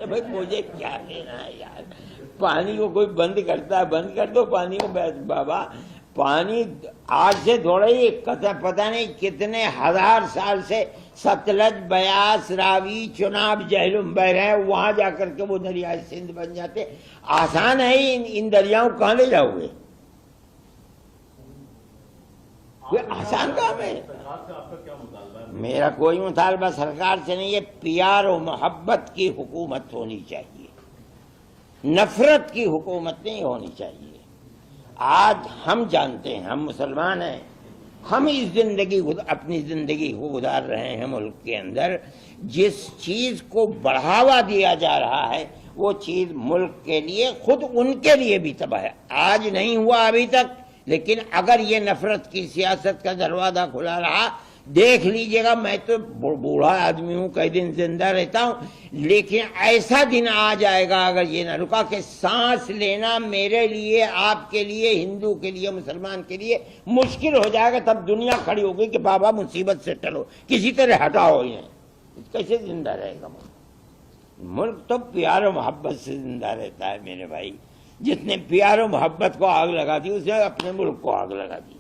بھائی مجھے کیا لینا ہے یار، پانی کو کوئی بند کرتا ہے، بند کر دو پانی کو بابا۔ پانی آج سے تھوڑا ہی پتہ نہیں کتنے ہزار سال سے ستلج، بیاس، راوی، چناب، جہلم بہ رہے ہیں، وہاں جا کر کے وہ دریائے سندھ بن جاتے۔ آسان ہے ان دریاؤں کہاں لے جاؤ گے؟ یہ آسان کام ہے۔ میرا کوئی مطالبہ سرکار سے نہیں ہے، پیار و محبت کی حکومت ہونی چاہیے، نفرت کی حکومت نہیں ہونی چاہیے۔ آج ہم جانتے ہیں، ہم مسلمان ہیں، ہم اس اپنی زندگی کو گزار رہے ہیں ملک کے اندر، جس چیز کو بڑھاوا دیا جا رہا ہے وہ چیز ملک کے لیے، خود ان کے لیے بھی تباہ ہے۔ آج نہیں ہوا ابھی تک، لیکن اگر یہ نفرت کی سیاست کا دروازہ کھلا رہا، دیکھ لیجئے گا، میں تو بوڑھا آدمی ہوں، کئی دن زندہ رہتا ہوں، لیکن ایسا دن آ جائے گا اگر یہ نہ رکا کہ سانس لینا میرے لیے، آپ کے لیے، ہندو کے لیے، مسلمان کے لیے مشکل ہو جائے گا۔ تب دنیا کھڑی ہوگی کہ بابا مصیبت سے ٹلو، کسی طرح ہٹاؤ انہیں۔ کیسے زندہ رہے گا ملک؟ تو پیار و محبت سے زندہ رہتا ہے میرے بھائی۔ جس نے پیار و محبت کو آگ لگا دی، اس نے اپنے ملک کو آگ لگا دی۔